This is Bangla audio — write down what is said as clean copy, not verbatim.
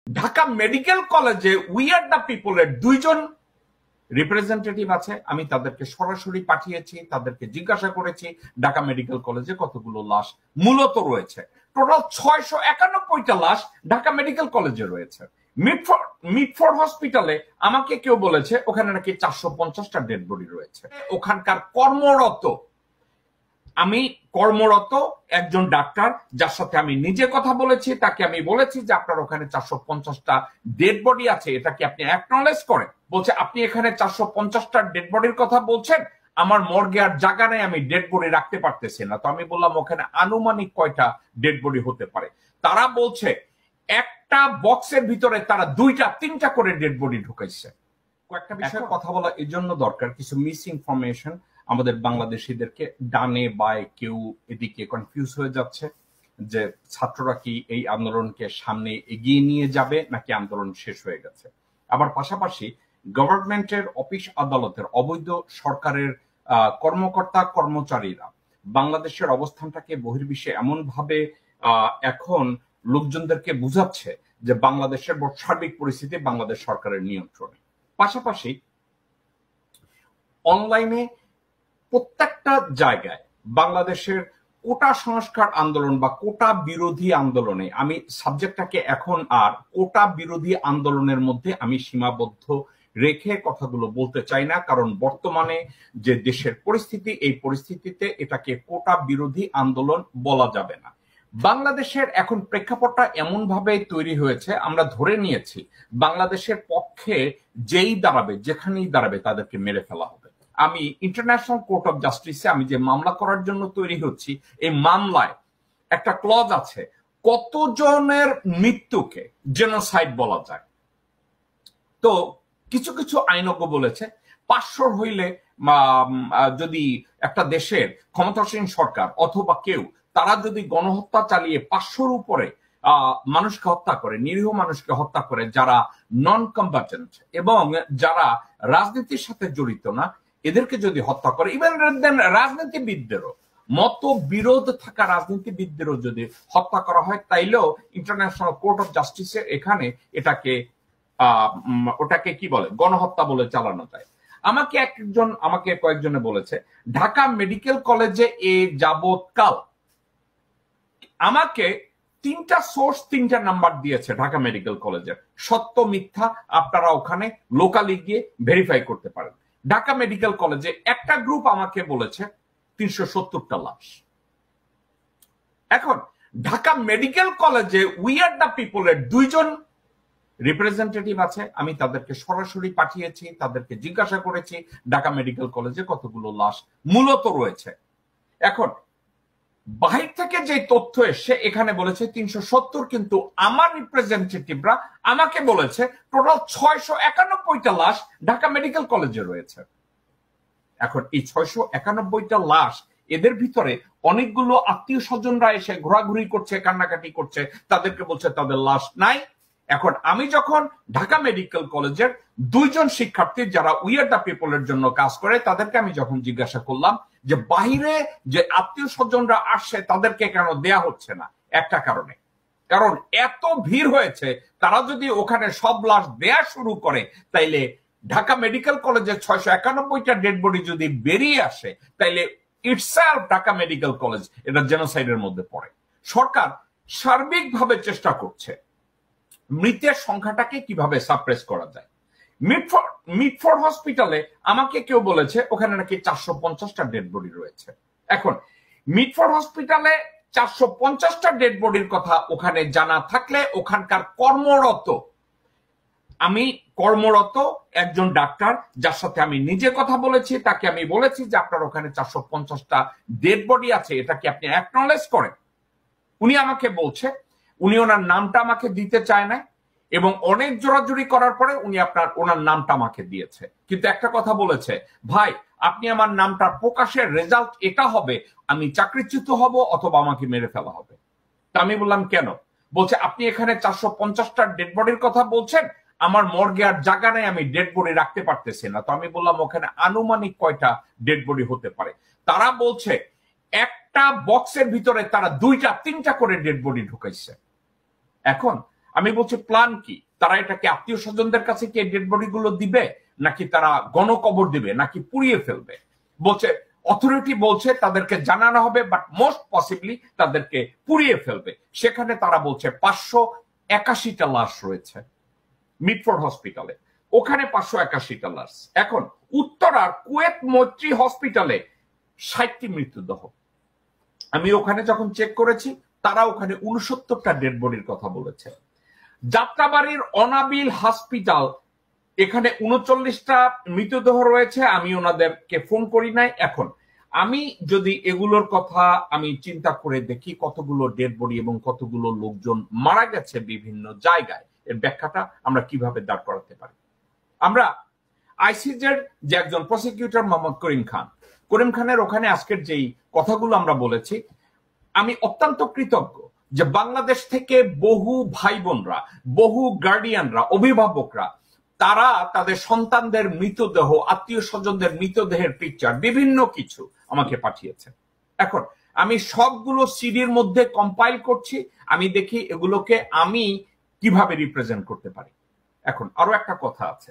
ঢাকা মেডিকেল কলেজে উই আর দ্য পিপলের দুইজন রিপ্রেজেন্টেটিভ আছে। আমি তাদেরকে সরাসরি পাঠিয়েছি, তাদেরকে জিজ্ঞাসা করেছি ঢাকা মেডিকেল কলেজে কতগুলো লাশ মূলত রয়েছে। টোটাল 691টা লাশ ঢাকা মেডিকেল কলেজে রয়েছে। মিটফোর্ড হসপিটালে আমাকে কেউ বলেছে ওখানে নাকি 450টা ডেড বডি রয়েছে। ওখানকার কর্মরত একজন ডাক্তার, যার সাথে আমি নিজে কথা বলেছি, তাকে আমি বলেছি যে আপনার ওখানে 450টা ডেড বডি আছে, এটা কি আপনি অ্যাকনলেজ করেন? বলছে আপনি এখানে 450টা ডেড বডির কথা বলছেন, আমার মর্গে আর জায়গা নেই, আমি ডেড বডি রাখতে পারতেছি না। তো আমি বললাম ওখানে আনুমানিক কয়টা ডেড বডি হতে পারে? তারা বলছে একটা বক্সের ভিতরে তারা 2-3টা করে ডেড বডি ঢুকাইছে। কয়েকটা বিষয়ে কথা বলা এই জন্য দরকার, কিছু মিস ইনফরমেশন আমাদের বাংলাদেশিদেরকে ডানে বায়ে কেউ এদিকে কনফিউজ হয়ে যাচ্ছে যে ছাত্ররা কি এই আন্দোলনকে সামনে এগিয়ে নিয়ে যাবে নাকি আন্দোলন শেষ হয়ে গেছে। আবার পাশাপাশি গভর্নমেন্টের অফিস আদালতের অবৈধ সরকারের কর্মকর্তা কর্মচারীরা বাংলাদেশের অবস্থানটাকে বহির্বিশ্বে এমন ভাবে এখন লোকজনদেরকে বুঝাচ্ছে যে বাংলাদেশের সার্বিক পরিস্থিতি বাংলাদেশ সরকারের নিয়ন্ত্রণে। পাশাপাশি অনলাইনে প্রত্যেকটা জায়গায় বাংলাদেশের কোটা সংস্কার আন্দোলন বা কোটা বিরোধী আন্দোলনে, আমি সাবজেক্টটাকে এখন আর কোটা বিরোধী আন্দোলনের মধ্যে আমি সীমাবদ্ধ রেখে কথাগুলো বলতে চাই না, কারণ বর্তমানে যে দেশের পরিস্থিতি, এই পরিস্থিতিতে এটাকে কোটা বিরোধী আন্দোলন বলা যাবে না। বাংলাদেশের এখন প্রেক্ষাপটটা এমন ভাবে তৈরি হয়েছে, আমরা ধরে নিয়েছি বাংলাদেশের পক্ষে যেই দাঁড়াবে, যেখানেই দাঁড়াবে তাদেরকে মেরে ফেলা হবে। আমি ইন্টারন্যাশনাল কোর্ট অফ জাস্টিসে আমি যে মামলা করার জন্য তৈরি হচ্ছি, এই মামলায় একটা ক্লজ আছে কতজনের মৃত্যুকে জেনোসাইড বলা যায়। তো কিছু কিছু আইনজ্ঞ বলেছে 500 হইলে যদি একটা দেশের ক্ষমতাসীন সরকার অথবা কেউ তারা যদি গণহত্যা চালিয়ে 500-র উপরে মানুষকে হত্যা করে, নিরীহ মানুষকে হত্যা করে, যারা নন কম্বাটেন্ট এবং যারা রাজনীতির সাথে জড়িত না, এদেরকে যদি হত্যা করে, ইভেন রাজনীতিবিদদেরও মত বিরোধ থাকা রাজনীতিবিদদেরও যদি হত্যা করা হয়, তাইলেও ইন্টারন্যাশনাল কোর্ট অফ জাস্টিসের এখানে ওটাকে কি বলে, গণহত্যা বলে চালানো যায়। আমাকে কয়েকজনে বলেছে ঢাকা মেডিকেল কলেজে এ যাবৎকাল আমাকে 3টা সোর্স 3টা নাম্বার দিয়েছে ঢাকা মেডিকেল কলেজের। সত্য মিথ্যা আপনারা ওখানে লোকালি গিয়ে ভেরিফাই করতে পারেন। ঢাকা মেডিকেল কলেজে একটা গ্রুপ আমাকে বলেছে 370টা লাশ। এখন ঢাকা মেডিকেল কলেজে উই আর দ্য পিপলের দুইজন রিপ্রেজেন্টেটিভ আছে। আমি তাদেরকে সরাসরি পাঠিয়েছি, তাদেরকে জিজ্ঞাসা করেছি ঢাকা মেডিকেল কলেজে কতগুলো লাশ মূলত রয়েছে। এখন বাহির থেকে যে তথ্য এসে এখানে বলেছে 370, কিন্তু আমার রিপ্রেজেন্টেটিভরা আমাকে বলেছে টোটাল 691টা লাশ ঢাকা মেডিকেল কলেজে রয়েছে। এখন এই 691টা লাশ, এদের ভিতরে অনেকগুলো আত্মীয় স্বজনরা এসে ঘোরাঘুরি করছে, কান্নাকাটি করছে, তাদেরকে বলছে তাদের লাশ নাই। এখন আমি যখন ঢাকা মেডিকেল কলেজের দুইজন শিক্ষার্থী যারা উই আর দ্য পিপলের জন্য কাজ করে, তাদেরকে আমি যখন জিজ্ঞাসা করলাম যে বাহিরে যে আত্মীয় স্বজনরা আসছে তাদেরকে কেন দেয়া হচ্ছে না, একটা কারণে, কারণ এত ভিড় হয়েছে, তারা যদি ওখানে সব লাশ দেয়া শুরু করে তাইলে ঢাকা মেডিকেল কলেজের 691টা ডেড বডি যদি বেরিয়ে আসে, তাইলে ইটসেলফ ঢাকা মেডিকেল কলেজ এটা জেনোসাইডের মধ্যে পড়ে। সরকার সার্বিকভাবে চেষ্টা করছে মৃতের সংখ্যাটাকে কিভাবে সাপ্রেস করা যায়। মিটফোর্ড হসপিটালে আমাকে কেউ বলেছে ওখানে নাকি 450টা ডেড বডি রয়েছে। এখন মিটফোর্ড হসপিটালে 450টা ডেড বডির কথা ওখানে জানা থাকলে, ওখানকার কর্মরত একজন ডাক্তার, যার সাথে আমি নিজে কথা বলেছি, তাকে আমি বলেছি যে আপনার ওখানে 450টা ডেড বডি আছে, এটা কি আপনি অ্যাকনলেজ করেন? উনি আমাকে বলছে, উনি ওনার নামটা আমাকে দিতে চায় না, এবং অনেক জোরাজুরি করার পরে উনি ওনার নামটা আমাকে দিয়েছে। কিন্তু একটা কথা বলেছে, ভাই আপনি আমার নামটা প্রকাশের রেজাল্ট এটা হবে আমি চাকরিচ্যুত হব অথবা আমাকে মেরে ফেলা হবে। তা আমি বললাম কেন? বলছে আপনি এখানে 450টা ডেড বডির কথা বলছেন, আমার মর্গে আর জায়গা নেই, আমি ডেড বডি রাখতে পারতেছি না। তো আমি বললাম ওখানে আনুমানিক কয়টা ডেড বডি হতে পারে? তারা বলছে একটা বক্সের ভিতরে তারা 2-3টা করে ডেড বডি ঢুকাইছে। এখন আমি বলছি প্ল্যান কি? তারা এটাকে আত্মীয় স্বজনদের কাছে কি ডেড বডি গুলো দিবে, নাকি তারা গণকবর দিবে, নাকি পুড়িয়ে ফেলবে? বলছে অথরিটি বলছে তাদেরকে জানানো হবে, বাট মোস্ট পসিবলি তাদেরকে পুড়িয়ে ফেলবে। সেখানে তারা বলছে 581টা লাশ রয়েছে মিডফোর্ড হসপিটালে, ওখানে 581টা লাশ। এখন উত্তরার কুয়েত মৈত্রী হসপিটালে 60টি মৃত্যুদেহ। আমি ওখানে যখন চেক করেছি, তারা ওখানে 69টা ডেড বডির কথা বলেছে। যাত্রাবাড়ির অনাবিল হসপিটাল, এখানে 39টা মৃতদেহ রয়েছে। আমি ওনাদেরকে ফোন করি নাই। এখন আমি যদি এগুলোর কথা আমি চিন্তা করে দেখি কতগুলো ডেড বডি এবং কতগুলো লোকজন মারা গেছে বিভিন্ন জায়গায়, এর ব্যাখ্যাটা আমরা কিভাবে দাঁড় করাতে পারি? আমরা আইসিজের যে একজন প্রসিকিউটর মোহাম্মদ করিম খানের ওখানে আজকের যেই কথাগুলো আমরা বলেছি, আমি অত্যন্ত কৃতজ্ঞ যে বাংলাদেশ থেকে বহু ভাই বোনরা, বহু গার্ডিয়ানরা, অভিভাবকরা, তারা তাদের সন্তানদের মৃতদেহ, আত্মীয় স্বজনদের মৃতদেহের পিকচার, বিভিন্ন কিছু আমাকে পাঠিয়েছে। এখন আমি সবগুলো সিডির মধ্যে কম্পাইল করছি, আমি দেখি এগুলোকে আমি কিভাবে রিপ্রেজেন্ট করতে পারি। এখন আরো একটা কথা আছে,